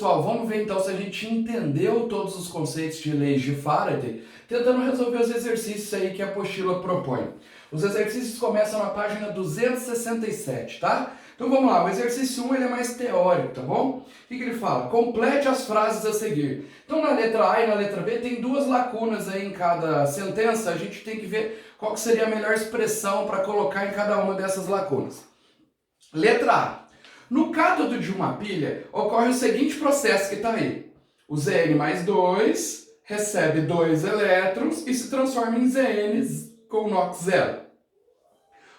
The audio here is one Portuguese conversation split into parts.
pessoal, vamos ver então se a gente entendeu todos os conceitos de leis de Faraday, tentando resolver os exercícios aí que a apostila propõe. Os exercícios começam na página 267, tá? Então vamos lá, o exercício 1 ele é mais teórico, tá bom? O que ele fala? Complete as frases a seguir. Então na letra A e na letra B tem duas lacunas aí em cada sentença, a gente tem que ver qual que seria a melhor expressão para colocar em cada uma dessas lacunas. Letra A. No cátodo de uma pilha, ocorre o seguinte processo que está aí. O Zn mais 2 recebe 2 elétrons e se transforma em Zn com NOx zero.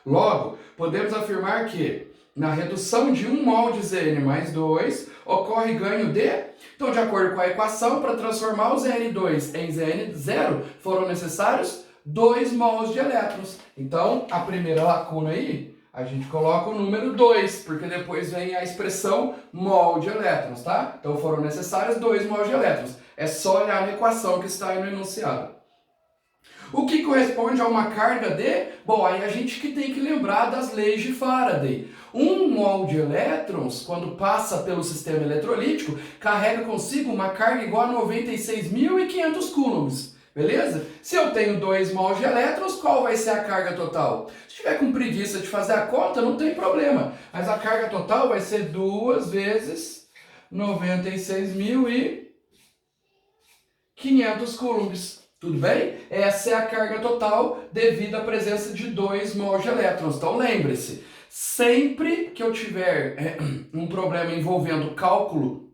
Logo, podemos afirmar que na redução de 1 mol de Zn mais 2, ocorre ganho de... Então, de acordo com a equação, para transformar o Zn2 em Zn0, foram necessários 2 mols de elétrons. Então, a primeira lacuna aí, a gente coloca o número 2, porque depois vem a expressão mol de elétrons, tá? Então, foram necessários 2 mols de elétrons. É só olhar na equação que está aí no enunciado. O que corresponde a uma carga de... Bom, aí a gente que tem que lembrar das leis de Faraday. 1 mol de elétrons, quando passa pelo sistema eletrolítico, carrega consigo uma carga igual a 96.500 coulombs. Beleza? Se eu tenho 2 mols de elétrons, qual vai ser a carga total? Se tiver com preguiça de fazer a conta, não tem problema. Mas a carga total vai ser 2 vezes 96.500 coulombs. Tudo bem? Essa é a carga total devido à presença de 2 mols de elétrons. Então lembre-se, sempre que eu tiver um problema envolvendo cálculo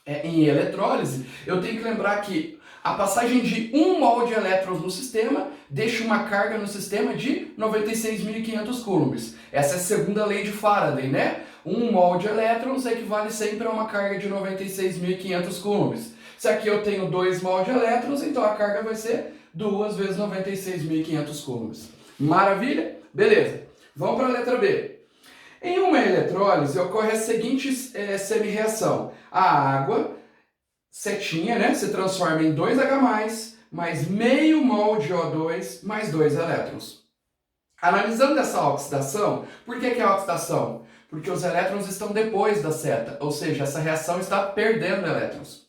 em eletrólise, eu tenho que lembrar que a passagem de 1 mol de elétrons no sistema deixa uma carga no sistema de 96.500 coulombs. Essa é a segunda lei de Faraday, né? 1 mol de elétrons equivale sempre a uma carga de 96.500 coulombs. Se aqui eu tenho 2 mol de elétrons, então a carga vai ser 2 vezes 96.500 coulombs. Maravilha? Beleza. Vamos para a letra B. Em uma eletrólise ocorre a seguinte semi-reação. A água, setinha, né, se transforma em 2H+, mais meio mol de O2 mais 2 elétrons. Analisando essa oxidação, por que é oxidação? Porque os elétrons estão depois da seta, ou seja, essa reação está perdendo elétrons.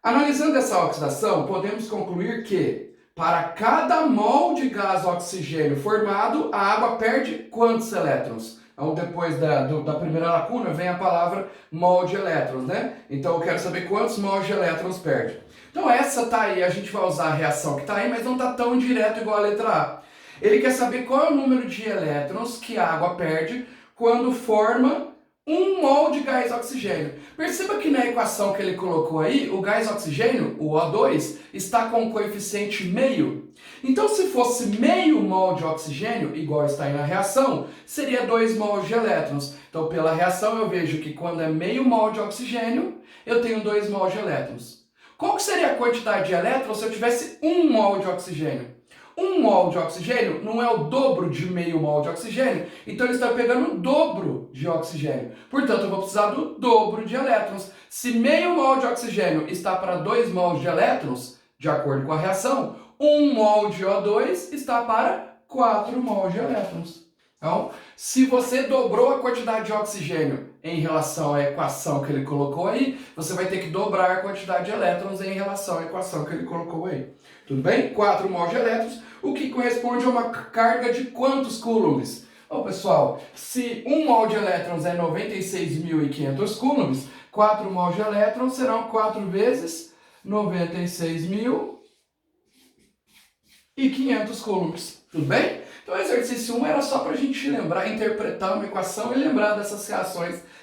Analisando essa oxidação, podemos concluir que, para cada mol de gás oxigênio formado, a água perde quantos elétrons? Então, depois da primeira lacuna, vem a palavra mol de elétrons, né? Então, eu quero saber quantos mols de elétrons perde. Então, essa tá aí, a gente vai usar a reação que tá aí, mas não tá tão direto igual a letra A. Ele quer saber qual é o número de elétrons que a água perde quando forma 1 mol de gás oxigênio. Perceba que na equação que ele colocou aí, o gás oxigênio, o O2, está com o coeficiente meio. Então, se fosse meio mol de oxigênio, igual está aí na reação, seria 2 mols de elétrons. Então, pela reação, eu vejo que quando é meio mol de oxigênio, eu tenho 2 mols de elétrons. Qual que seria a quantidade de elétrons se eu tivesse 1 mol de oxigênio? 1 mol de oxigênio não é o dobro de meio mol de oxigênio, então ele está pegando o dobro de oxigênio. Portanto, eu vou precisar do dobro de elétrons. Se meio mol de oxigênio está para 2 mols de elétrons, de acordo com a reação, 1 mol de O2 está para 4 mols de elétrons. Então, se você dobrou a quantidade de oxigênio em relação à equação que ele colocou aí, você vai ter que dobrar a quantidade de elétrons em relação à equação que ele colocou aí. Tudo bem? 4 mols de elétrons, o que corresponde a uma carga de quantos coulombs? Bom, pessoal, se 1 mol de elétrons é 96.500 coulombs, 4 mols de elétrons serão 4 vezes 96.500 coulombs. Tudo bem? Então, o exercício 1 era só para a gente lembrar, interpretar uma equação e lembrar dessas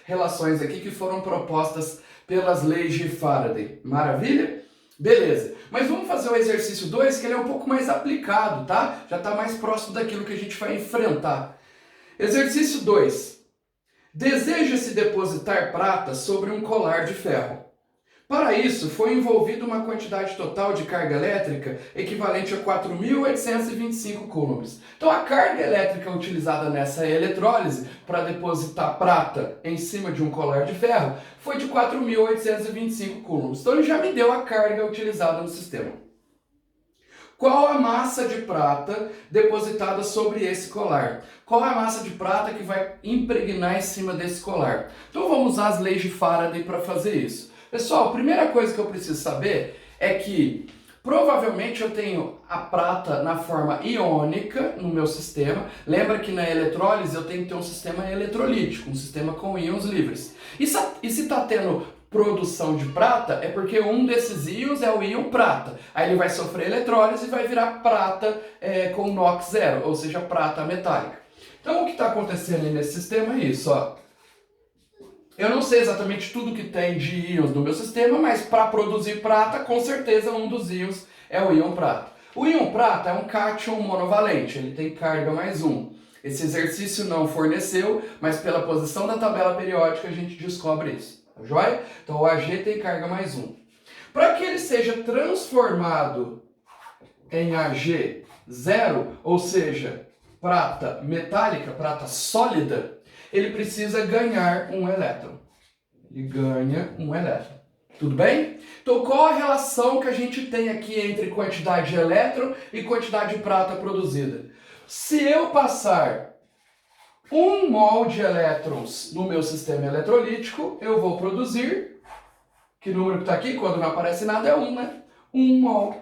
relações aqui que foram propostas pelas leis de Faraday. Maravilha? Beleza. Mas vamos fazer o exercício 2, que ele é um pouco mais aplicado, tá? Já está mais próximo daquilo que a gente vai enfrentar. Exercício 2. Deseja-se depositar prata sobre um colar de ferro. Para isso, foi envolvida uma quantidade total de carga elétrica equivalente a 4.825 coulombs. Então, a carga elétrica utilizada nessa eletrólise para depositar prata em cima de um colar de ferro foi de 4.825 coulombs. Então, ele já me deu a carga utilizada no sistema. Qual a massa de prata depositada sobre esse colar? Qual é a massa de prata que vai impregnar em cima desse colar? Então vamos usar as leis de Faraday para fazer isso. Pessoal, a primeira coisa que eu preciso saber é que provavelmente eu tenho a prata na forma iônica no meu sistema. Lembra que na eletrólise eu tenho que ter um sistema eletrolítico, um sistema com íons livres. E se está tendo produção de prata, é porque um desses íons é o íon prata. Aí ele vai sofrer eletrólise e vai virar prata com NOx zero, ou seja, prata metálica. Então o que está acontecendo aí nesse sistema é isso, ó. Eu não sei exatamente tudo que tem de íons no meu sistema, mas para produzir prata, com certeza um dos íons é o íon prata. O íon prata é um cátion monovalente, ele tem carga mais 1. Esse exercício não forneceu, mas pela posição da tabela periódica a gente descobre isso. Tá joia? Então o Ag tem carga mais 1. Para que ele seja transformado em Ag0, ou seja, prata metálica, prata sólida, ele precisa ganhar um elétron. Ele ganha um elétron. Tudo bem? Então qual a relação que a gente tem aqui entre quantidade de elétron e quantidade de prata produzida? Se eu passar 1 mol de elétrons no meu sistema eletrolítico, eu vou produzir, que número que está aqui, quando não aparece nada é 1, né? 1 mol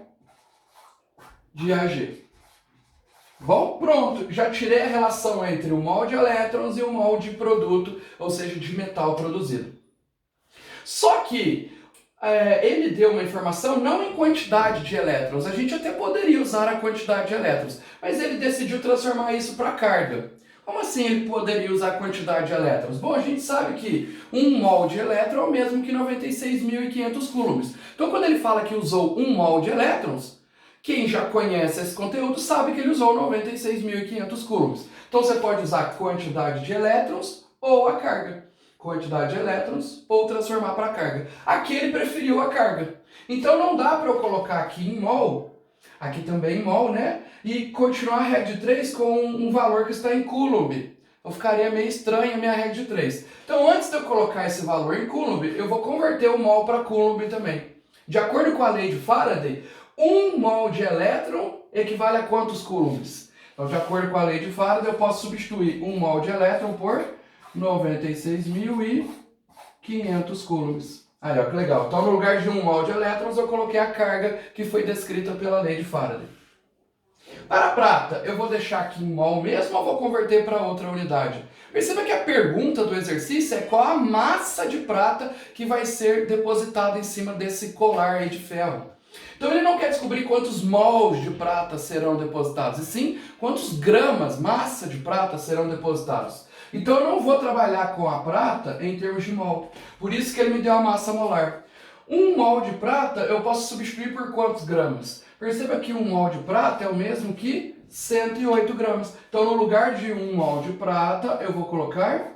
de Ag. Bom, pronto, já tirei a relação entre o mol de elétrons e o mol de produto, ou seja, de metal produzido. Só que ele deu uma informação não em quantidade de elétrons, a gente até poderia usar a quantidade de elétrons, mas ele decidiu transformar isso para carga. Como assim ele poderia usar a quantidade de elétrons? Bom, a gente sabe que 1 mol de elétron é o mesmo que 96.500 coulombs. Então quando ele fala que usou 1 mol de elétrons, quem já conhece esse conteúdo sabe que ele usou 96.500 coulombs. Então você pode usar a quantidade de elétrons ou a carga. Quantidade de elétrons ou transformar para carga. Aqui ele preferiu a carga. Então não dá para eu colocar aqui em mol, aqui também em mol, né? E continuar a regra de 3 com um valor que está em coulomb. Então ficaria meio estranha a minha regra de 3. Então antes de eu colocar esse valor em coulomb, eu vou converter o mol para coulomb também. De acordo com a lei de Faraday, 1 mol de elétron equivale a quantos coulombs? Então de acordo com a lei de Faraday, eu posso substituir 1 mol de elétron por 96.500 coulombs. Aí, ó, que legal. Então, no lugar de 1 mol de elétrons, eu coloquei a carga que foi descrita pela lei de Faraday. Para a prata, eu vou deixar aqui em mol mesmo ou vou converter para outra unidade? Perceba que a pergunta do exercício é qual a massa de prata que vai ser depositada em cima desse colar aí de ferro. Então ele não quer descobrir quantos mols de prata serão depositados, e sim quantos gramas, massa de prata serão depositados. Então eu não vou trabalhar com a prata em termos de mol. Por isso que ele me deu a massa molar. 1 mol de prata eu posso substituir por quantos gramas? Perceba que 1 mol de prata é o mesmo que 108 gramas. Então no lugar de 1 mol de prata eu vou colocar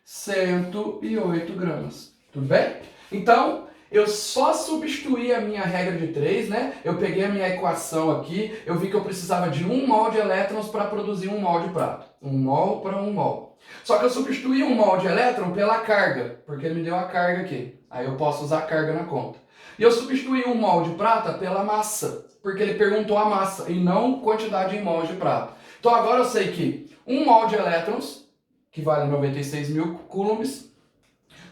108 gramas. Tudo bem? Então eu só substituí a minha regra de 3, né? Eu peguei a minha equação aqui, eu vi que eu precisava de 1 mol de elétrons para produzir 1 mol de prata. 1 mol para 1 mol. Só que eu substituí 1 mol de elétron pela carga, porque ele me deu a carga aqui. Aí eu posso usar a carga na conta. E eu substituí 1 mol de prata pela massa, porque ele perguntou a massa e não quantidade em mols de prata. Então agora eu sei que 1 mol de elétrons, que vale 96.000 coulombs,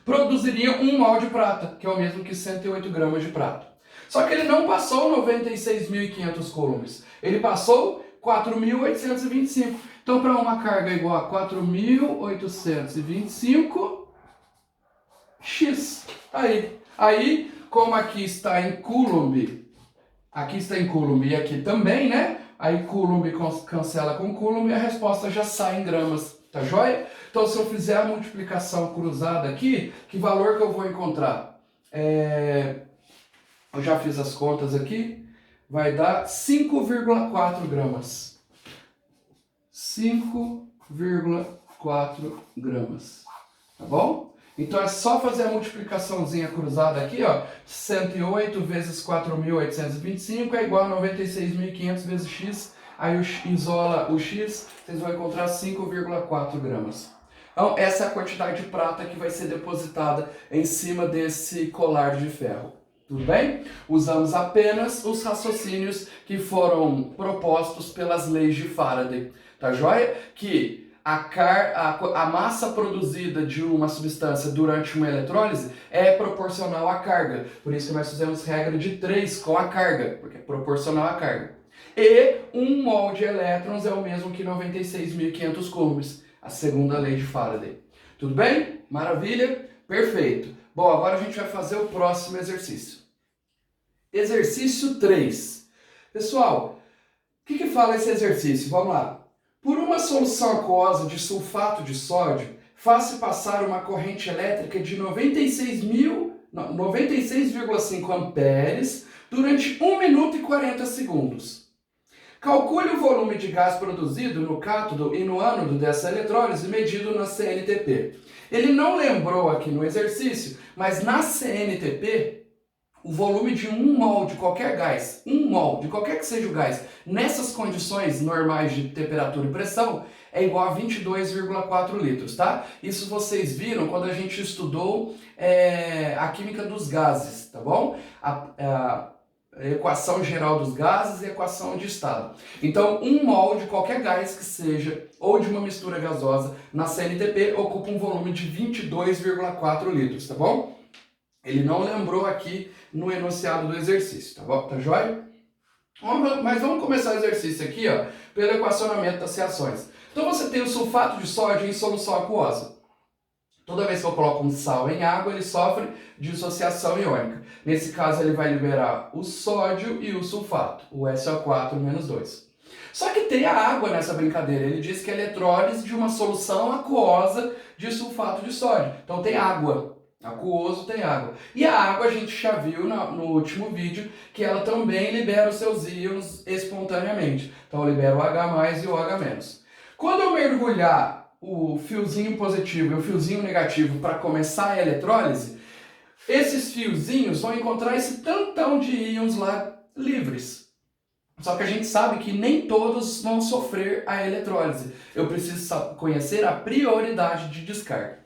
produziria 1 mol de prata, que é o mesmo que 108 gramas de prata. Só que ele não passou 96.500 coulombs, ele passou 4.825. Então, para uma carga igual a 4.825 x. Aí, como aqui está em coulomb e aqui também, né? Aí coulomb cancela com coulomb e a resposta já sai em gramas. Tá joia? Então, se eu fizer a multiplicação cruzada aqui, que valor que eu vou encontrar? Eu já fiz as contas aqui. Vai dar 5,4 gramas. 5,4 gramas. Tá bom? Então, é só fazer a multiplicaçãozinha cruzada aqui, ó. 108 vezes 4.825 é igual a 96.500 vezes x. Aí isola o x, vocês vão encontrar 5,4 gramas. Então, essa é a quantidade de prata que vai ser depositada em cima desse colar de ferro. Tudo bem? Usamos apenas os raciocínios que foram propostos pelas leis de Faraday. Tá joia? Que a massa produzida de uma substância durante uma eletrólise é proporcional à carga. Por isso que nós fizemos regra de 3 com a carga, porque é proporcional à carga. E 1 mol de elétrons é o mesmo que 96.500 coulombs, a segunda lei de Faraday. Tudo bem? Maravilha? Perfeito. Bom, agora a gente vai fazer o próximo exercício. Exercício 3. Pessoal, o que fala esse exercício? Vamos lá. Por uma solução aquosa de sulfato de sódio, faça passar uma corrente elétrica de 96,5 amperes durante 1 minuto e 40 segundos. Calcule o volume de gás produzido no cátodo e no ânodo dessa eletrólise medido na CNTP. Ele não lembrou aqui no exercício, mas na CNTP, o volume de 1 mol de qualquer gás, 1 mol de qualquer que seja o gás, nessas condições normais de temperatura e pressão, é igual a 22,4 litros, tá? Isso vocês viram quando a gente estudou a química dos gases, tá bom? A equação geral dos gases e a equação de estado. Então, 1 mol de qualquer gás que seja, ou de uma mistura gasosa, na CNTP, ocupa um volume de 22,4 litros, tá bom? Ele não lembrou aqui no enunciado do exercício, tá bom? Tá joia? Mas vamos começar o exercício aqui, ó, pelo equacionamento das reações. Então você tem o sulfato de sódio em solução aquosa. Toda vez que eu coloco um sal em água, ele sofre dissociação iônica. Nesse caso, ele vai liberar o sódio e o sulfato, o SO4-2. Só que tem a água nessa brincadeira. Ele diz que é eletrólise de uma solução aquosa de sulfato de sódio. Então tem água. Aquoso tem água. E a água a gente já viu no último vídeo que ela também libera os seus íons espontaneamente. Então libera o H+, e o H-. Quando eu mergulhar o fiozinho positivo e o fiozinho negativo para começar a eletrólise, esses fiozinhos vão encontrar esse tantão de íons lá livres. Só que a gente sabe que nem todos vão sofrer a eletrólise. Eu preciso conhecer a prioridade de descarga.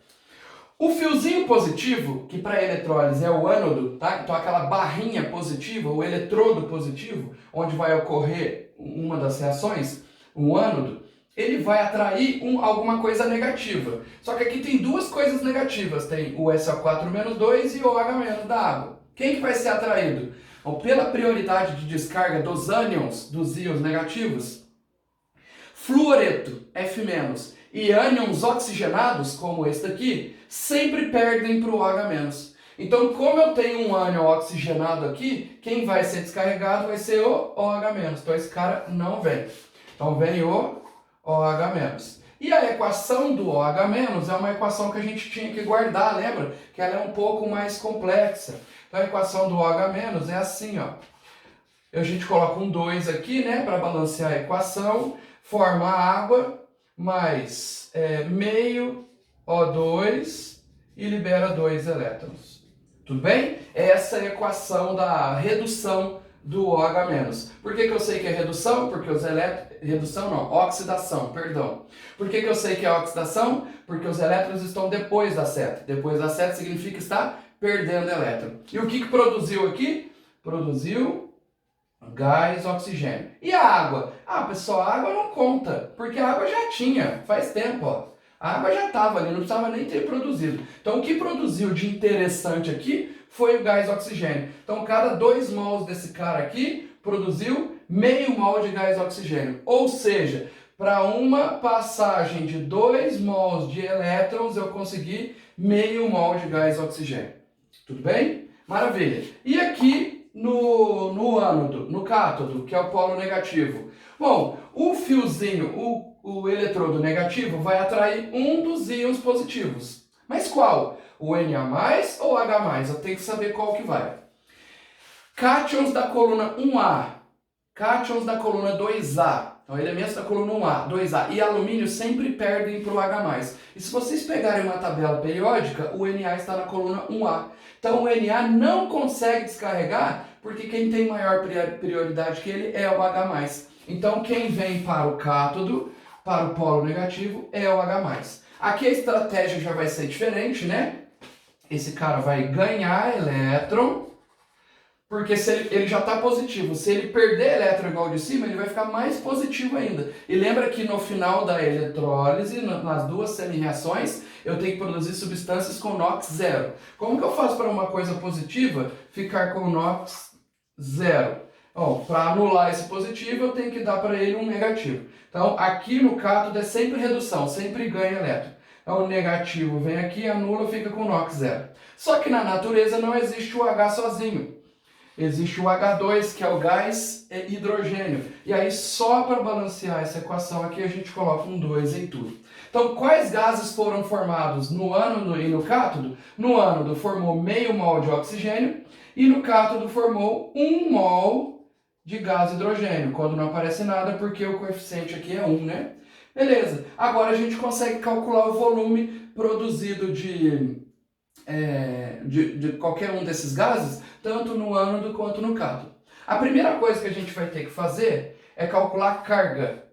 O fiozinho positivo, que para eletrólise é o ânodo, tá? Então aquela barrinha positiva, o eletrodo positivo, onde vai ocorrer uma das reações, um ânodo, ele vai atrair alguma coisa negativa. Só que aqui tem duas coisas negativas, tem o SO4-2 e o OH- da água. Quem que vai ser atraído? Então, pela prioridade de descarga dos ânions, dos íons negativos, fluoreto, F-, e ânions oxigenados, como este aqui, sempre perdem para o OH-. Então, como eu tenho um ânion oxigenado aqui, quem vai ser descarregado vai ser o OH-. Então, esse cara não vem. Então, vem o OH-. E a equação do OH- é uma equação que a gente tinha que guardar, lembra? Que ela é um pouco mais complexa. Então, a equação do OH- é assim, ó. A gente coloca um 2 aqui, né, para balancear a equação, forma a água, mais meio O2 e libera 2 elétrons. Tudo bem? Essa é a equação da redução do OH-. Por que eu sei que é redução? Porque os oxidação, perdão. Por que eu sei que é oxidação? Porque os elétrons estão depois da seta. Depois da seta significa estar perdendo elétron. E o que produziu aqui? Produziu gás, oxigênio. E a água? Ah, pessoal, a água não conta, porque a água já tinha, faz tempo, ó. A água já estava ali, não precisava nem ter produzido. Então, o que produziu de interessante aqui foi o gás oxigênio. Então, cada 2 mols desse cara aqui produziu meio mol de gás oxigênio. Ou seja, para uma passagem de 2 mols de elétrons, eu consegui meio mol de gás oxigênio. Tudo bem? Maravilha. E aqui no ânodo, no cátodo, que é o polo negativo. Bom, o fiozinho, o eletrodo negativo vai atrair um dos íons positivos. Mas qual? O Na+ ou o H+? Eu tenho que saber qual que vai. Cátions da coluna 1A, cátions da coluna 2A. Então, elementos da coluna 1A, 2A e alumínio sempre perdem para o H+. E se vocês pegarem uma tabela periódica, o Na está na coluna 1A. Então, o Na não consegue descarregar porque quem tem maior prioridade que ele é o H+. Então, quem vem para o cátodo, para o polo negativo, é o H+. Aqui a estratégia já vai ser diferente, né? Esse cara vai ganhar elétron, Porque se ele já está positivo, se ele perder elétron igual de cima, ele vai ficar mais positivo ainda. E lembra que no final da eletrólise, nas duas semi-reações, eu tenho que produzir substâncias com NOx zero. Como que eu faço para uma coisa positiva ficar com NOx zero? Bom, para anular esse positivo, eu tenho que dar para ele um negativo. Então, aqui no cátodo é sempre redução, sempre ganha elétron. Então, o negativo vem aqui, anula, fica com NOx zero. Só que na natureza não existe o H sozinho. Existe o H2, que é o gás hidrogênio. E aí, só para balancear essa equação aqui, a gente coloca um 2 em tudo. Então, quais gases foram formados no ânodo e no cátodo? No ânodo formou meio mol de oxigênio e no cátodo formou 1 mol de gás hidrogênio. Quando não aparece nada, porque o coeficiente aqui é 1, né? Beleza. Agora a gente consegue calcular o volume produzido de qualquer um desses gases, tanto no ânodo quanto no cátodo. A primeira coisa que a gente vai ter que fazer é calcular carga.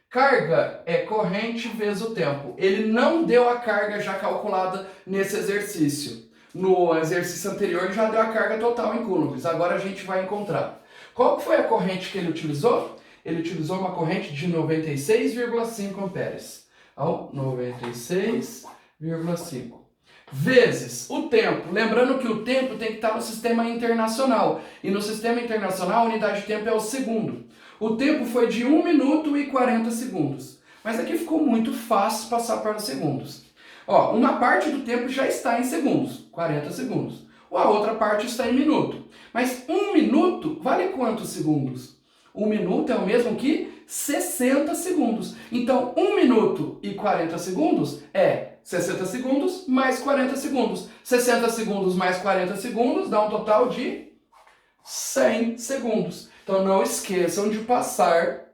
Carga é corrente vezes o tempo. Ele não deu a carga já calculada nesse exercício. No exercício anterior ele já deu a carga total em coulombs. Agora a gente vai encontrar. Qual foi a corrente que ele utilizou? Ele utilizou uma corrente de 96,5 amperes. Então, 96,5. Vezes o tempo. Lembrando que o tempo tem que estar no sistema internacional. E no sistema internacional a unidade de tempo é o segundo. O tempo foi de 1 minuto e 40 segundos. Mas aqui ficou muito fácil passar para os segundos. Ó, uma parte do tempo já está em segundos, 40 segundos. A outra parte está em minuto. Mas 1 minuto vale quantos segundos? 1 minuto é o mesmo que 60 segundos. Então, 1 minuto e 40 segundos é 60 segundos mais 40 segundos. 60 segundos mais 40 segundos dá um total de 100 segundos. Então, não esqueçam de passar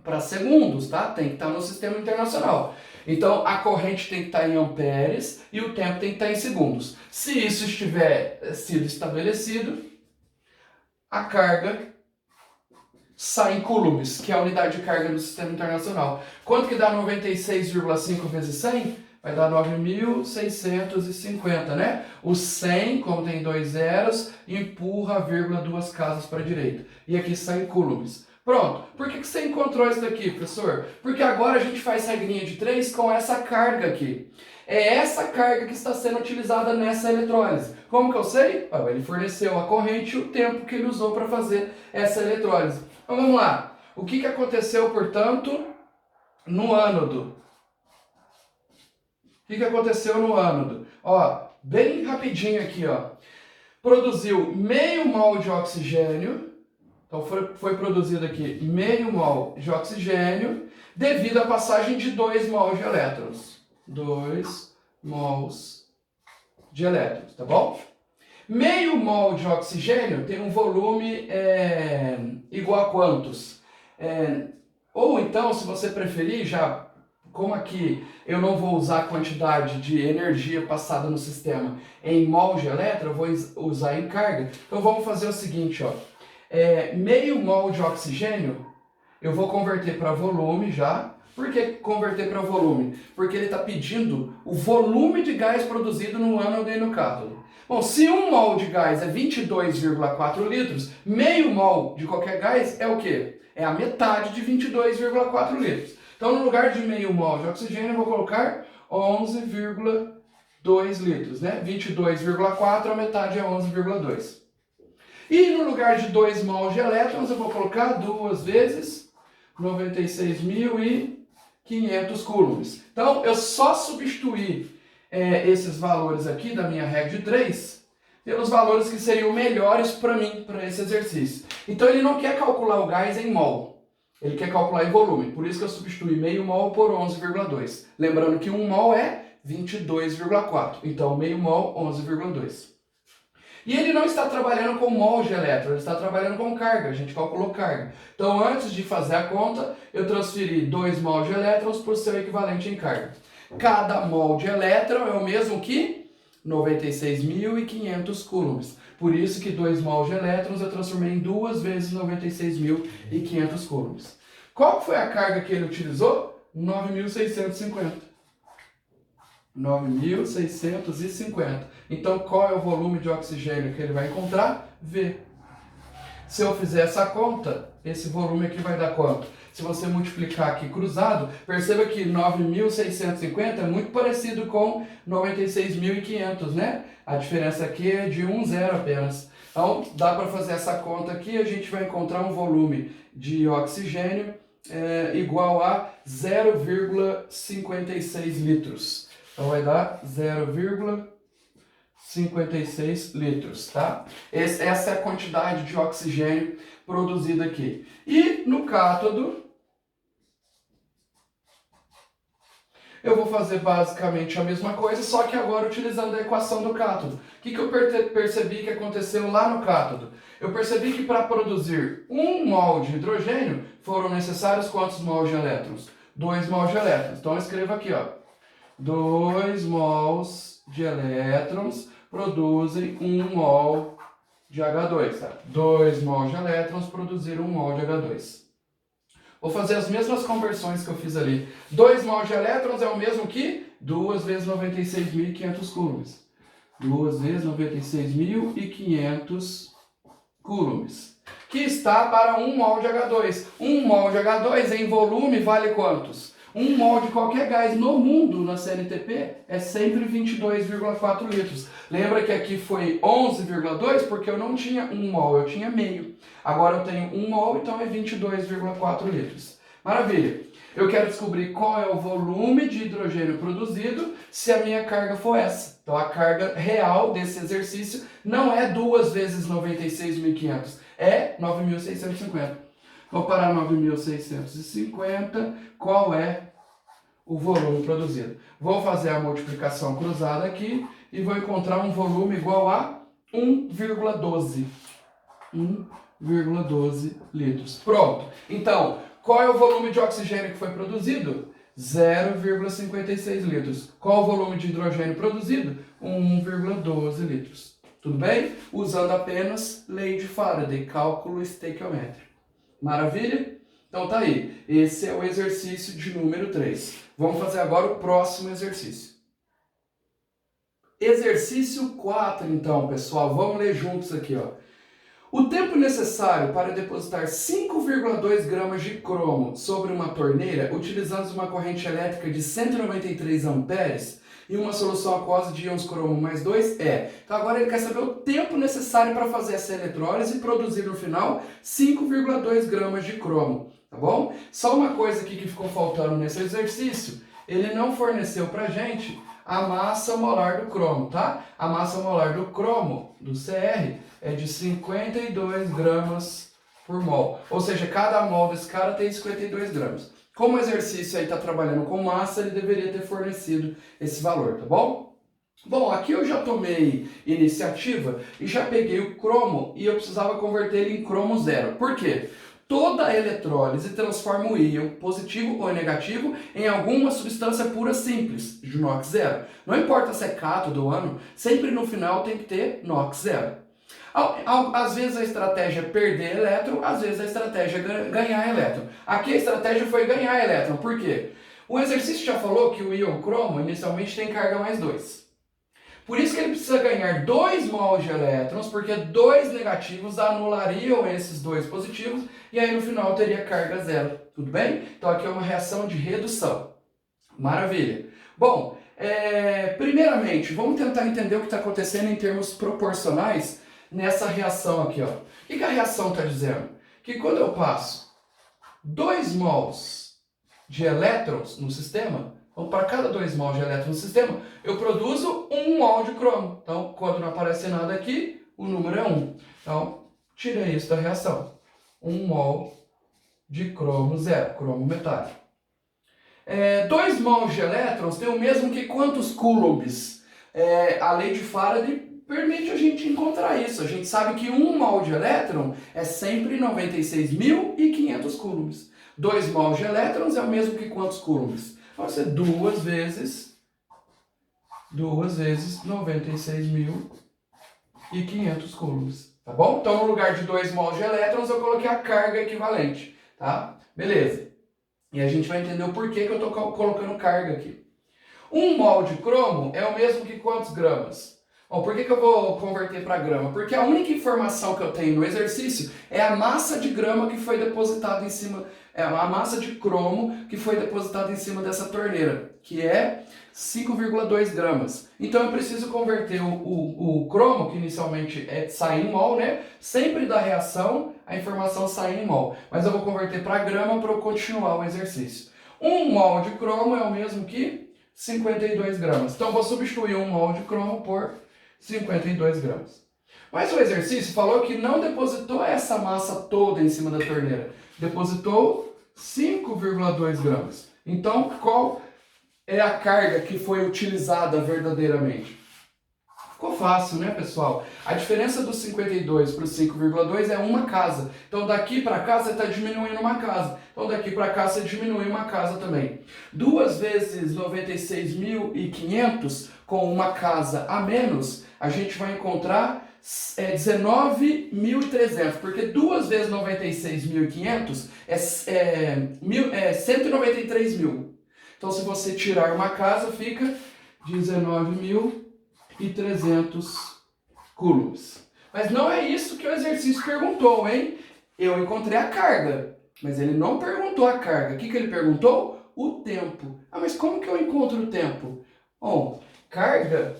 para segundos, tá? Tem que estar no sistema internacional. Então, a corrente tem que estar em amperes e o tempo tem que estar em segundos. Se isso estiver sido estabelecido, a carga sai em coulombs, que é a unidade de carga do sistema internacional. Quanto que dá 96,5 vezes 100? Vai dar 9.650, né? O 100, como tem 2 zeros, empurra a vírgula 2 casas para a direita. E aqui sai em coulombs. Pronto. Por que você encontrou isso daqui, professor? Porque agora a gente faz regrinha de 3 com essa carga aqui. É essa carga que está sendo utilizada nessa eletrólise. Como que eu sei? Ele forneceu a corrente e o tempo que ele usou para fazer essa eletrólise. Então vamos lá. O que aconteceu, portanto, no ânodo? O que aconteceu no ânodo? Ó, bem rapidinho aqui, ó. Produziu meio mol de oxigênio. Então foi produzido aqui meio mol de oxigênio devido à passagem de 2 mols de elétrons. 2 mols de elétrons, tá bom? Meio mol de oxigênio tem um volume igual a quantos? Ou então, se você preferir, já como aqui eu não vou usar a quantidade de energia passada no sistema em mol de elétron, eu vou usar em carga. Então vamos fazer o seguinte, ó. Meio mol de oxigênio, eu vou converter para volume já. Por que converter para volume? Porque ele está pedindo o volume de gás produzido no ânodo e no cátodo. Bom, se 1 mol de gás é 22,4 litros, meio mol de qualquer gás é o quê? É a metade de 22,4 litros. Então, no lugar de meio mol de oxigênio, eu vou colocar 11,2 litros, né? 22,4, a metade é 11,2. E no lugar de 2 mol de elétrons, eu vou colocar 2 vezes 96.500 coulombs. Então, eu só substituí esses valores aqui da minha regra de 3 pelos valores que seriam melhores para mim, para esse exercício. Então, ele não quer calcular o gás em mol. Ele quer calcular em volume. Por isso que eu substituí meio mol por 11,2. Lembrando que 1 mol é 22,4. Então, meio mol, 11,2. E ele não está trabalhando com mol de elétron, ele está trabalhando com carga, a gente calculou carga. Então, antes de fazer a conta, eu transferi 2 mol de elétrons por seu equivalente em carga. Cada mol de elétron é o mesmo que 96.500 coulombs. Por isso que 2 mol de elétrons eu transformei em 2 vezes 96.500 coulombs. Qual foi a carga que ele utilizou? 9.650. 9.650. Então, qual é o volume de oxigênio que ele vai encontrar? V. Se eu fizer essa conta, esse volume aqui vai dar quanto? Se você multiplicar aqui cruzado, perceba que 9.650 é muito parecido com 96.500, né? A diferença aqui é de 1 zero apenas. Então, dá para fazer essa conta aqui, a gente vai encontrar um volume de oxigênio igual a 0,56 litros. Então, vai dar 0,56 litros, tá? Essa é a quantidade de oxigênio produzida aqui. E no cátodo, eu vou fazer basicamente a mesma coisa, só que agora utilizando a equação do cátodo. O que eu percebi que aconteceu lá no cátodo? Eu percebi que para produzir 1 mol de hidrogênio, foram necessários quantos mols de elétrons? 2 mols de elétrons. Então eu escrevo aqui, ó, 2 mols de elétrons produzem 1 mol de H2. Tá? 2 mols de elétrons produziram 1 mol de H2. Vou fazer as mesmas conversões que eu fiz ali. 2 mols de elétrons é o mesmo que 2 vezes 96.500 coulombs. 2 vezes 96.500 coulombs. Que está para 1 mol de H2. 1 mol de H2 em volume vale quantos? 1 mol de qualquer gás no mundo na CNTP é sempre 22,4 litros. Lembra que aqui foi 11,2 porque eu não tinha 1 mol, eu tinha meio. Agora eu tenho 1 mol, então é 22,4 litros. Maravilha! Eu quero descobrir qual é o volume de hidrogênio produzido se a minha carga for essa. Então a carga real desse exercício não é 2 vezes 96.500, é 9.650. Vou parar 9.650, qual é o volume produzido? Vou fazer a multiplicação cruzada aqui e vou encontrar um volume igual a 1,12. 1,12 litros. Pronto. Então, qual é o volume de oxigênio que foi produzido? 0,56 litros. Qual o volume de hidrogênio produzido? 1,12 litros. Tudo bem? Usando apenas lei de Faraday, cálculo estequiométrico. Maravilha? Então tá aí. Esse é o exercício de número 3. Vamos fazer agora o próximo exercício. Exercício 4, então, pessoal. Vamos ler juntos aqui, ó. O tempo necessário para depositar 5,2 gramas de cromo sobre uma torneira, utilizando uma corrente elétrica de 193 amperes e uma solução aquosa de íons cromo mais 2 é... Então agora ele quer saber o tempo necessário para fazer essa eletrólise e produzir no final 5,2 gramas de cromo, tá bom? Só uma coisa aqui que ficou faltando nesse exercício, ele não forneceu pra gente a massa molar do cromo, tá? A massa molar do cromo, do CR, é de 52 gramas por mol. Ou seja, cada mol desse cara tem 52 gramas. Como o exercício aí está trabalhando com massa, ele deveria ter fornecido esse valor, tá bom? Bom, aqui eu já tomei iniciativa e já peguei o cromo e eu precisava converter ele em cromo zero. Por quê? Toda eletrólise transforma o íon positivo ou negativo em alguma substância pura simples, de NOx zero. Não importa se é cátodo ou ânodo, sempre no final tem que ter NOx zero. Às vezes a estratégia é perder elétron, às vezes a estratégia é ganhar elétron. Aqui a estratégia foi ganhar elétron, por quê? O exercício já falou que o íon cromo inicialmente tem carga mais 2. Por isso que ele precisa ganhar 2 mols de elétrons, porque 2 negativos anulariam esses 2 positivos, e aí no final teria carga zero, tudo bem? Então aqui é uma reação de redução. Maravilha! Bom, primeiramente, vamos tentar entender o que está acontecendo em termos proporcionais nessa reação aqui, ó. O que a reação está dizendo? Que quando eu passo 2 mols de elétrons no sistema, então para cada 2 mols de elétrons no sistema, eu produzo 1 mol de cromo. Então, quando não aparece nada aqui, o número é 1. Então, tira isso da reação. 1 mol de cromo zero, cromo metálico. 2 mols de elétrons tem o mesmo que quantos coulombs? A lei de Faraday permite a gente encontrar isso. A gente sabe que 1 mol de elétron é sempre 96.500 coulombs. 2 mols de elétrons é o mesmo que quantos coulombs? Pode ser 2 vezes 96.500 coulombs. Tá bom? Então, no lugar de 2 mols de elétrons, eu coloquei a carga equivalente. Tá? Beleza. E a gente vai entender o porquê que eu estou colocando carga aqui. 1 mol de cromo é o mesmo que quantos gramas? Ó, por que eu vou converter para grama? Porque a única informação que eu tenho no exercício é a massa de grama que foi depositada em cima, é a massa de cromo que foi depositada em cima dessa torneira, que é 5,2 gramas. Então eu preciso converter o cromo, que inicialmente sai em mol, né? Sempre da reação a informação sai em mol. Mas eu vou converter para grama para eu continuar o exercício. 1 mol de cromo é o mesmo que 52 gramas. Então eu vou substituir 1 mol de cromo por 52 gramas. Mas o exercício falou que não depositou essa massa toda em cima da torneira. Depositou 5,2 gramas. Então, qual é a carga que foi utilizada verdadeiramente? Ficou fácil, né, pessoal? A diferença do 52 para o 5,2 é uma casa. Então, daqui para cá, você está diminuindo uma casa. Então, daqui para cá, você diminui uma casa também. 2 vezes 96.500 com uma casa a menos, a gente vai encontrar 19.300, porque 2 vezes 96.500 é 193 mil. Então, se você tirar uma casa, fica 19.300 coulombs. Mas não é isso que o exercício perguntou, hein? Eu encontrei a carga, mas ele não perguntou a carga. O que ele perguntou? O tempo. Ah, mas como que eu encontro o tempo? Bom, carga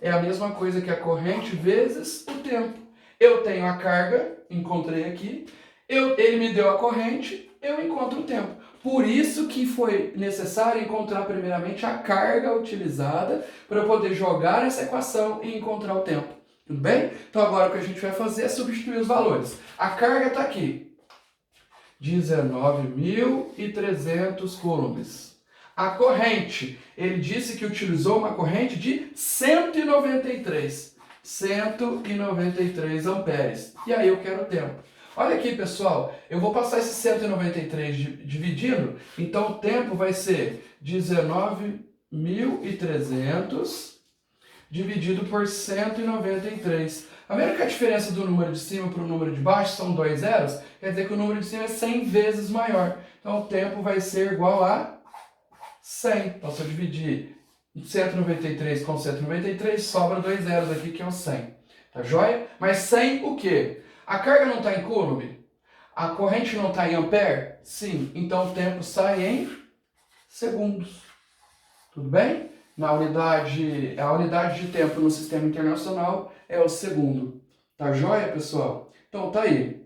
é a mesma coisa que a corrente vezes o tempo. Eu tenho a carga, encontrei aqui, ele me deu a corrente, eu encontro o tempo. Por isso que foi necessário encontrar primeiramente a carga utilizada para eu poder jogar essa equação e encontrar o tempo. Tudo bem? Então agora o que a gente vai fazer é substituir os valores. A carga está aqui, 19.300 coulombs. A corrente, ele disse que utilizou uma corrente de 193 amperes. E aí eu quero o tempo. Olha aqui, pessoal, eu vou passar esse 193 dividindo, então o tempo vai ser 19.300 dividido por 193. A vendo que a diferença do número de cima para o número de baixo são 2 zeros? Quer dizer que o número de cima é 100 vezes maior. Então o tempo vai ser igual a 100. Então se eu dividir 193 com 193, sobra 2 zeros aqui, que é o 100. Tá joia? Mas 100 o quê? A carga não está em coulomb? A corrente não está em ampere? Sim. Então o tempo sai em segundos. Tudo bem? A unidade de tempo no sistema internacional é o segundo. Tá joia, pessoal? Então tá aí.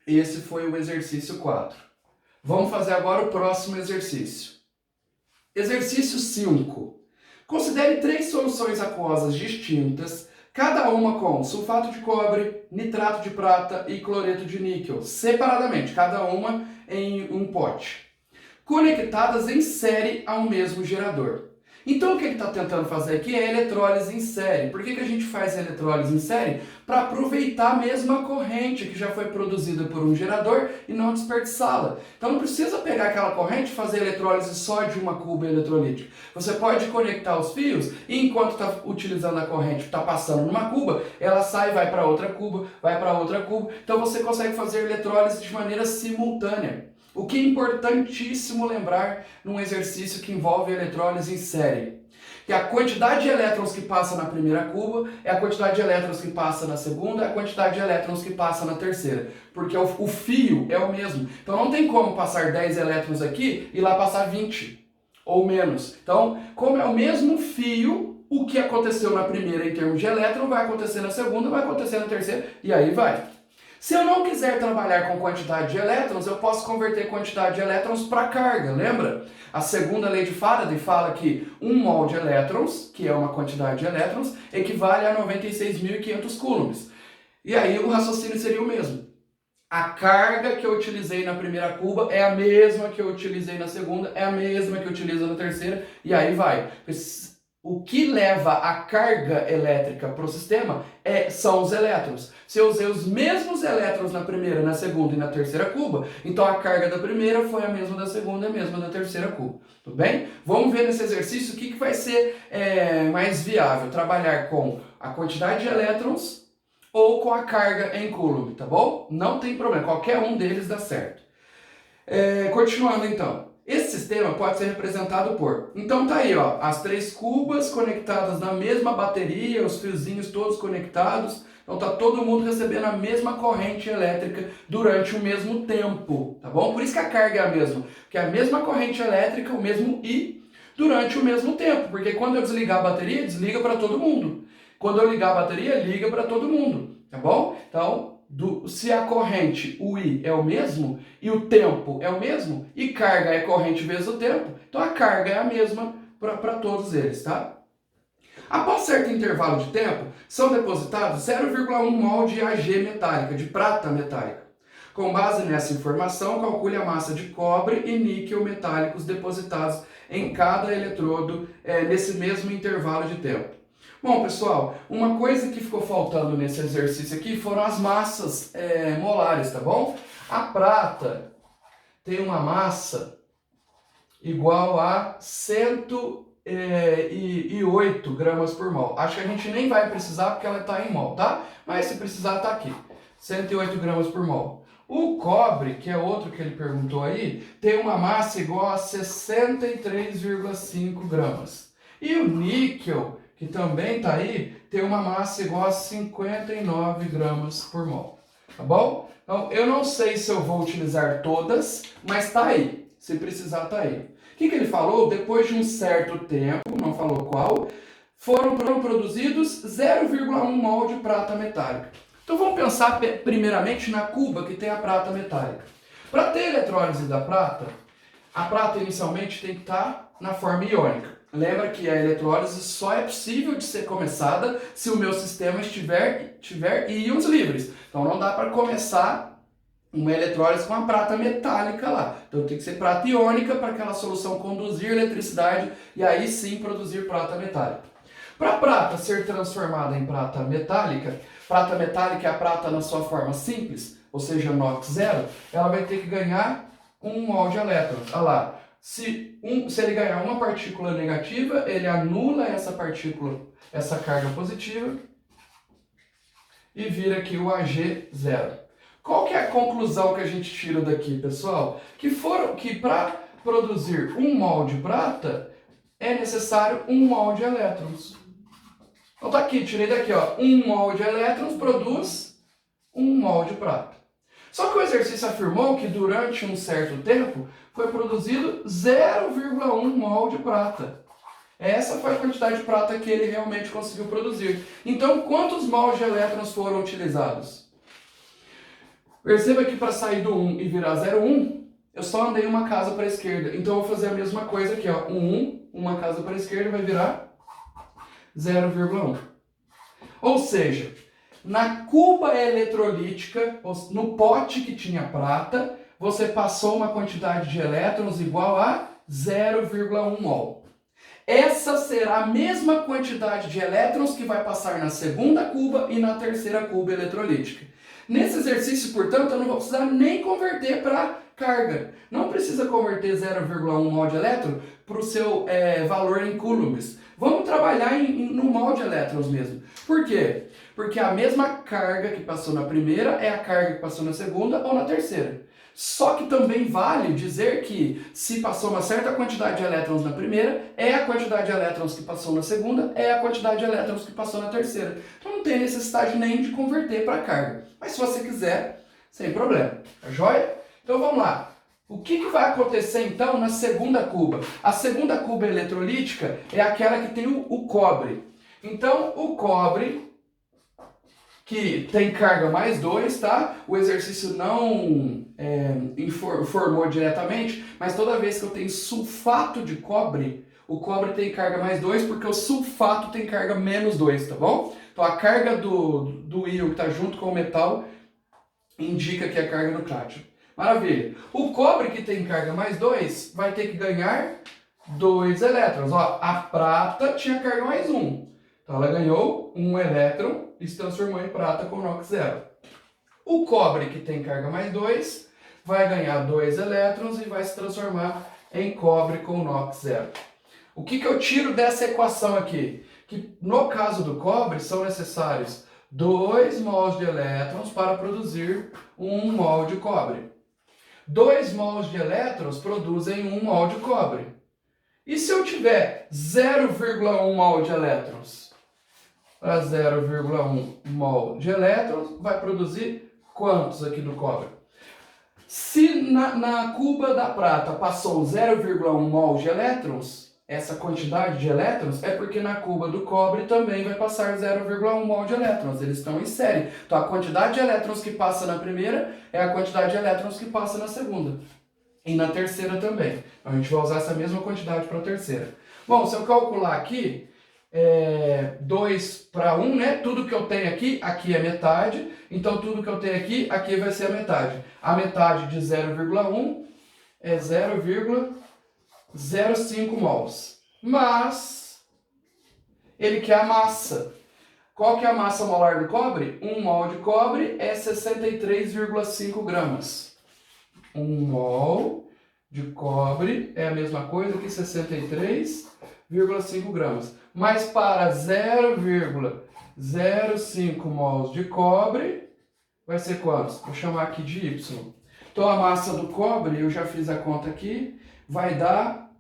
Esse foi o exercício 4. Vamos fazer agora o próximo exercício. Exercício 5. Considere 3 soluções aquosas distintas, cada uma com sulfato de cobre, nitrato de prata e cloreto de níquel, separadamente, cada uma em um pote, conectadas em série ao mesmo gerador. Então o que ele está tentando fazer aqui é eletrólise em série. Por que a gente faz eletrólise em série? Para aproveitar a mesma corrente que já foi produzida por um gerador e não desperdiçá-la. Então não precisa pegar aquela corrente e fazer eletrólise só de uma cuba eletrolítica. Você pode conectar os fios e enquanto está utilizando a corrente, está passando numa cuba, ela sai e vai para outra cuba, vai para outra cuba. Então você consegue fazer eletrólise de maneira simultânea. O que é importantíssimo lembrar num exercício que envolve eletrólise em série. Que a quantidade de elétrons que passa na primeira cuba é a quantidade de elétrons que passa na segunda, é a quantidade de elétrons que passa na terceira. Porque o fio é o mesmo. Então não tem como passar 10 elétrons aqui e lá passar 20 ou menos. Então, como é o mesmo fio, o que aconteceu na primeira em termos de elétron vai acontecer na segunda, vai acontecer na terceira e aí vai. Se eu não quiser trabalhar com quantidade de elétrons, eu posso converter quantidade de elétrons para carga, lembra? A segunda lei de Faraday fala que 1 mol de elétrons, que é uma quantidade de elétrons, equivale a 96.500 coulombs. E aí o raciocínio seria o mesmo. A carga que eu utilizei na primeira cuba é a mesma que eu utilizei na segunda, é a mesma que eu utilizo na terceira, e aí vai. O que leva a carga elétrica para o sistema são os elétrons. Se eu usei os mesmos elétrons na primeira, na segunda e na terceira cuba, então a carga da primeira foi a mesma da segunda e a mesma da terceira cuba. Tudo bem? Vamos ver nesse exercício o que vai ser mais viável. Trabalhar com a quantidade de elétrons ou com a carga em coulomb, tá bom? Não tem problema, qualquer um deles dá certo. Continuando então. esse sistema pode ser representado por... Então tá aí, ó, as 3 cubas conectadas na mesma bateria, os fiozinhos todos conectados. Então tá todo mundo recebendo a mesma corrente elétrica durante o mesmo tempo, tá bom? Por isso que a carga é a mesma, porque é a mesma corrente elétrica, o mesmo I, durante o mesmo tempo. Porque quando eu desligar a bateria, desliga para todo mundo. Quando eu ligar a bateria, liga para todo mundo, tá bom? Então... se a corrente, o I, é o mesmo, e o tempo é o mesmo, e carga é corrente vezes o tempo, então a carga é a mesma para todos eles, tá? Após certo intervalo de tempo, são depositados 0,1 mol de Ag metálica, de prata metálica. Com base nessa informação, calcule a massa de cobre e níquel metálicos depositados em cada eletrodo nesse mesmo intervalo de tempo. Bom, pessoal, uma coisa que ficou faltando nesse exercício aqui foram as massas molares, tá bom? A prata tem uma massa igual a 108 gramas por mol. Acho que a gente nem vai precisar porque ela está em mol, tá? Mas se precisar, tá aqui. 108 gramas por mol. O cobre, que é outro que ele perguntou aí, tem uma massa igual a 63,5 gramas. E o níquel, que também está aí, tem uma massa igual a 59 gramas por mol, tá bom? Então, eu não sei se eu vou utilizar todas, mas está aí, se precisar está aí. O que ele falou? Depois de um certo tempo, não falou qual, foram produzidos 0,1 mol de prata metálica. Então vamos pensar primeiramente na cuba que tem a prata metálica. Para ter eletrólise da prata, a prata inicialmente tem que estar na forma iônica. Lembra que a eletrólise só é possível de ser começada se o meu sistema tiver íons livres. Então não dá para começar uma eletrólise com a prata metálica lá. Então tem que ser prata iônica para aquela solução conduzir eletricidade e aí sim produzir prata metálica. Para a prata ser transformada em prata metálica é a prata na sua forma simples, ou seja, NOx zero, ela vai ter que ganhar 1 mol de elétrons. Olha lá. Se ele ganhar uma partícula negativa, ele anula essa partícula, essa carga positiva, e vira aqui o Ag0. Qual que é a conclusão que a gente tira daqui, pessoal? Que para produzir 1 mol de prata, é necessário 1 mol de elétrons. Então tá aqui, tirei daqui, ó, 1 mol de elétrons produz 1 mol de prata. Só que o exercício afirmou que durante um certo tempo foi produzido 0,1 mol de prata. Essa foi a quantidade de prata que ele realmente conseguiu produzir. Então, quantos mols de elétrons foram utilizados? Perceba que para sair do 1 e virar 0,1, eu só andei uma casa para a esquerda. Então, eu vou fazer a mesma coisa aqui, ó. 1, uma casa para a esquerda vai virar 0,1. Ou seja, na cuba eletrolítica, no pote que tinha prata, você passou uma quantidade de elétrons igual a 0,1 mol. Essa será a mesma quantidade de elétrons que vai passar na segunda cuba e na terceira cuba eletrolítica. Nesse exercício, portanto, eu não vou precisar nem converter para carga. Não precisa converter 0,1 mol de elétron para o seu valor em coulombs. Vamos trabalhar no mol de elétrons mesmo. Por quê? Porque a mesma carga que passou na primeira é a carga que passou na segunda ou na terceira. Só que também vale dizer que se passou uma certa quantidade de elétrons na primeira, é a quantidade de elétrons que passou na segunda, é a quantidade de elétrons que passou na terceira. Então não tem necessidade nem de converter para carga. Mas se você quiser, sem problema. Tá joia? Então vamos lá. O que vai acontecer então na segunda cuba? A segunda cuba eletrolítica é aquela que tem o cobre. Então o cobre, que tem carga mais 2, tá? O exercício não informou diretamente, mas toda vez que eu tenho sulfato de cobre, o cobre tem carga mais 2 porque o sulfato tem carga menos 2, tá bom? Então a carga do íon que está junto com o metal indica que é a carga do cátion. Maravilha. O cobre que tem carga mais 2 vai ter que ganhar 2 elétrons. Ó, a prata tinha carga mais 1. Então ela ganhou 1 elétron e se transformou em prata com NOx zero. O cobre que tem carga mais 2 vai ganhar 2 elétrons e vai se transformar em cobre com NOx zero. O que eu tiro dessa equação aqui? Que no caso do cobre são necessários 2 mols de elétrons para produzir 1 mol de cobre. 2 mols de elétrons produzem 1 mol de cobre. E se eu tiver 0,1 mol de elétrons? Para 0,1 mol de elétrons, vai produzir quantos aqui do cobre? Se na cuba da prata passou 0,1 mol de elétrons, essa quantidade de elétrons é porque na cuba do cobre também vai passar 0,1 mol de elétrons. Eles estão em série. Então a quantidade de elétrons que passa na primeira é a quantidade de elétrons que passa na segunda. E na terceira também. Então a gente vai usar essa mesma quantidade para a terceira. Bom, se eu calcular aqui, 2 para 1, né? Tudo que eu tenho aqui é metade. Então tudo que eu tenho aqui vai ser a metade. A metade de 0,1 é 0,05 mols. Mas ele quer a massa. Qual que é a massa molar do cobre? 1 mol de cobre é 63,5 gramas. 1 mol de cobre é a mesma coisa que 63,5 gramas. Mas para 0,05 mols de cobre, vai ser quantos? Vou chamar aqui de Y. Então a massa do cobre, eu já fiz a conta aqui, vai dar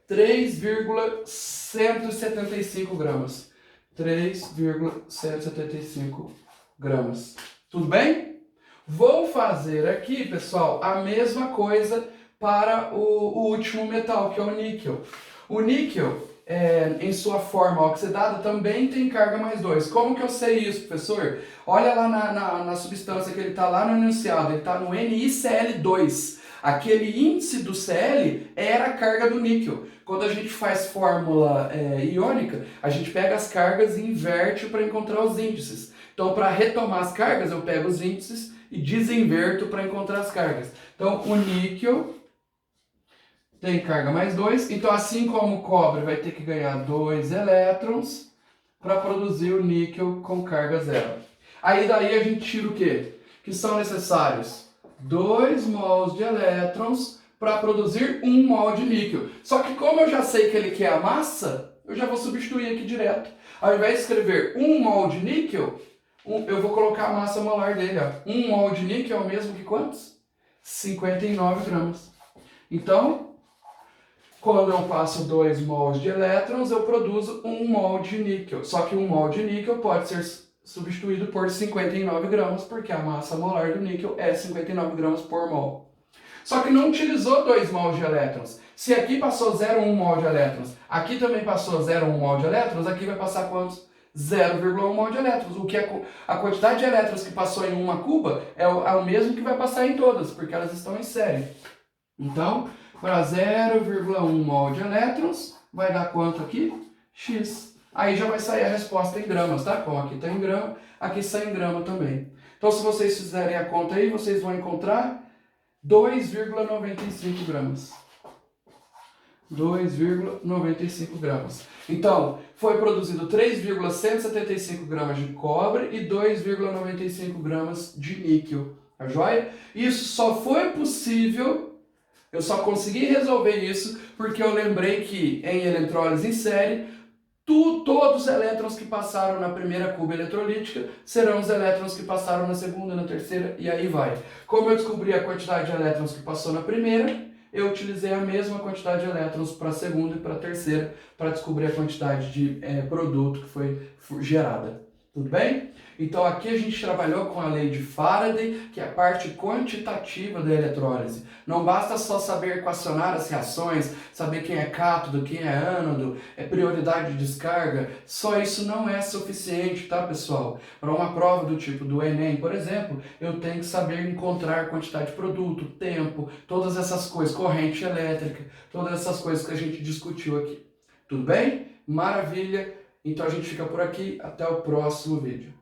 3,175 gramas. 3,175 gramas. Tudo bem? Vou fazer aqui, pessoal, a mesma coisa para o último metal, que é o níquel. O níquel, em sua forma oxidada, também tem carga mais 2. Como que eu sei isso, professor? Olha lá na substância que ele está lá no enunciado, ele está no NiCl2. Aquele índice do Cl era a carga do níquel. Quando a gente faz fórmula iônica, a gente pega as cargas e inverte para encontrar os índices. Então, para retomar as cargas, eu pego os índices e desinverto para encontrar as cargas. Então, o níquel tem carga mais 2. Então, assim como o cobre vai ter que ganhar 2 elétrons para produzir o níquel com carga 0. Aí daí a gente tira o quê? Que são necessários 2 mols de elétrons para produzir 1 mol de níquel. Só que como eu já sei que ele quer a massa, eu já vou substituir aqui direto. Ao invés de escrever 1 mol de níquel, eu vou colocar a massa molar dele. Ó. 1 mol de níquel é o mesmo que quantos? 59 gramas. Então, quando eu passo 2 mols de elétrons, eu produzo 1 mol de níquel. Só que 1 mol de níquel pode ser substituído por 59 gramas, porque a massa molar do níquel é 59 gramas por mol. Só que não utilizou 2 mols de elétrons. Se aqui passou 0,1 mol de elétrons, aqui também passou 0,1 mol de elétrons, aqui vai passar quantos? 0,1 mol de elétrons. O que a quantidade de elétrons que passou em uma cuba é o mesmo que vai passar em todas, porque elas estão em série. Então, para 0,1 mol de elétrons, vai dar quanto aqui? X. Aí já vai sair a resposta em gramas, tá? Como aqui está em grama, aqui sai em grama também. Então, se vocês fizerem a conta aí, vocês vão encontrar 2,95 gramas. 2,95 gramas. Então, foi produzido 3,175 gramas de cobre e 2,95 gramas de níquel. Tá joia? Isso só foi possível, eu só consegui resolver isso porque eu lembrei que em eletrólise em série, todos os elétrons que passaram na primeira cuba eletrolítica serão os elétrons que passaram na segunda, na terceira e aí vai. Como eu descobri a quantidade de elétrons que passou na primeira, eu utilizei a mesma quantidade de elétrons para a segunda e para a terceira para descobrir a quantidade de produto que foi gerada. Tudo bem? Então aqui a gente trabalhou com a lei de Faraday, que é a parte quantitativa da eletrólise. Não basta só saber equacionar as reações, saber quem é cátodo, quem é ânodo, prioridade de descarga. Só isso não é suficiente, tá, pessoal? Para uma prova do tipo do Enem, por exemplo, eu tenho que saber encontrar quantidade de produto, tempo, todas essas coisas, corrente elétrica, todas essas coisas que a gente discutiu aqui. Tudo bem? Maravilha! Então a gente fica por aqui, até o próximo vídeo.